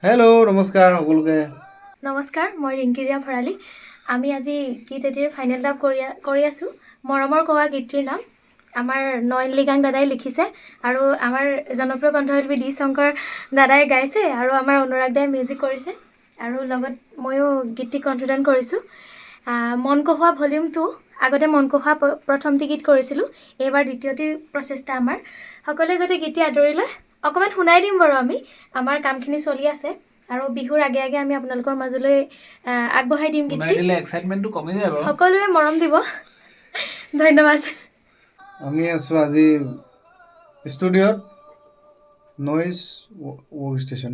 Hello' নমস্কাৰ সকলোকে। নমস্কাৰ, মই ৰিংকিৰিয়া ভৰালী। আমি আজি গীত এটিৰ ফাইনেল ডাব কৰি আছোঁ। মৰমৰ কোৱা গীতটিৰ নাম আমাৰ নয়ন লিগাং দাদাই লিখিছে আৰু আমাৰ জনপ্ৰিয় কণ্ঠশিল্পী ডি শংকৰ দাদাই গাইছে আৰু আমাৰ অনুৰাগ দাই মিউজিক কৰিছে আৰু লগত ময়ো গীতটি কণ্ঠদান কৰিছোঁ। মন কহোৱা ভলিউম 2 আগতে মন কহোৱা প্ৰথমটি গীত কৰিছিলোঁ, এইবাৰ দ্বিতীয়টি প্ৰচেষ্টা আমাৰ। সকলোৱে যাতে গীতটি আদৰি লয়, অকণমান শুনাই দিম বাৰু। আমাৰ কামখিনি চলি আছে আৰু বিহুৰ আগে আগে আমি আপোনালোকৰ মাজলৈ আগবঢ়াই দিম গীতটি। এক্সাইটমেণ্টটো কমি যায় বাৰু। সকলোৱে মৰম দিব। ধন্যবাদ। আমি আছোঁ আজি ষ্টুডিঅ'ত noise work station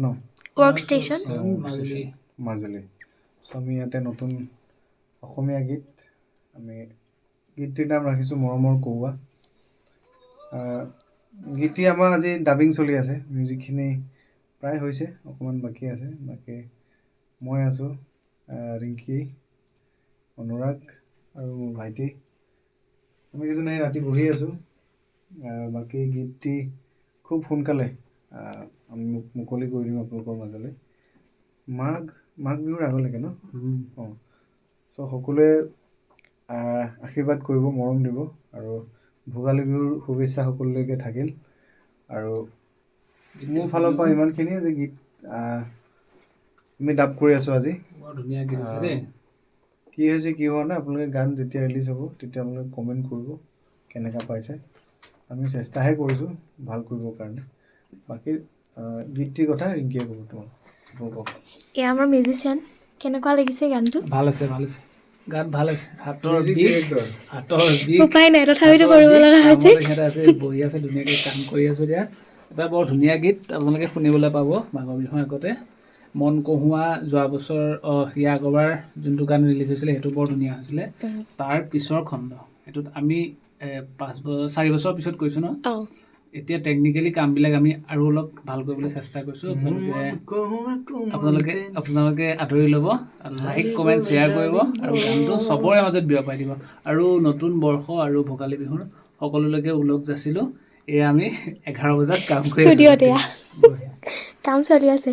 work station Majuli. So' আমি ইয়াতে নতুন অসমীয়া গীত, আমি গীতটিৰ নাম ৰাখিছোঁ মৰমৰ কহুৱা। গীতটি আমাৰ আজি ডাবিং চলি আছে, মিউজিকখিনি প্ৰায় হৈছে, অকণমান বাকী আছে। বাকী মই আছোঁ, ৰিংকি, অনুৰাগ আৰু মোৰ ভাইটি। আমি কেইজনে ৰাতি বহি আছোঁ। বাকী গীতটি খুব সোনকালে আমি মুকলি কৰি দিম আপোনালোকৰ মাজলৈ, মাঘ বিহুৰ আগলৈকে ন? অঁ, চ' সকলোৱে আশীৰ্বাদ কৰিব, মৰম দিব আৰু ভোগালী বিহুৰ শুভেচ্ছা সকলোলৈকে থাকিল। আৰু মোৰ ফালৰ পৰা ইমানখিনিয়ে যে গীত আমি ডাব কৰি আছোঁ আজি। বৰ ধুনীয়া গীত হৈছে দেই। কি হৈছে কি হোৱা নাই আপোনালোকে গান যেতিয়া ৰিলিজ হ'ব তেতিয়া আপোনালোকে কমেণ্ট কৰিব কেনেকুৱা পাইছে। আমি চেষ্টাহে কৰিছোঁ ভাল কৰিবৰ কাৰণে। বাকী গীতটিৰ কথা ৰিংকিয়ে ক'ব তোমালোকক। এয়া আমাৰ মিউজিচিয়ান। কেনেকুৱা লাগিছে গানটো? ভাল হৈছে গান ভাল হৈছে। হাতৰ Music বিষ director। উপায় নাই, তথাপিতো কৰিব লগা হৈছে। সিহঁতে আছে, বহি আছে, ধুনীয়াকৈ কাম কৰি আছোঁ। এতিয়া এটা বৰ ধুনীয়া গীত আপোনালোকে শুনিবলৈ পাব মাঘৰ বিহুৰ আগতে। মন কহুৱা যোৱা বছৰ ইয়াৰ আগৰবাৰ যোনটো গান ৰিলিজ হৈছিলে সেইটো বৰ ধুনীয়া হৈছিলে। তাৰ পিছৰ খণ্ড সেইটোত আমি 4 বছৰ পিছত কৈছোঁ ন। এতিয়া টেকনিকেলি কামবিলাক আমি আৰু অলপ ভাল কৰিবলৈ চেষ্টা কৰিছোঁ। আপোনালোকে আদৰি ল'ব, লাইক কমেণ্ট শ্বেয়াৰ কৰিব আৰু গানটো চবৰে মাজত বিয়পাই দিব। আৰু নতুন বৰ্ষ আৰু ভোগালী বিহুৰ সকলোলৈকে ওলগ যাছিলোঁ। এয়া আমি 11 বজাত কাম কৰি ষ্টুডিঅ'ত এয়া আছোঁ। কাম চলি আছে।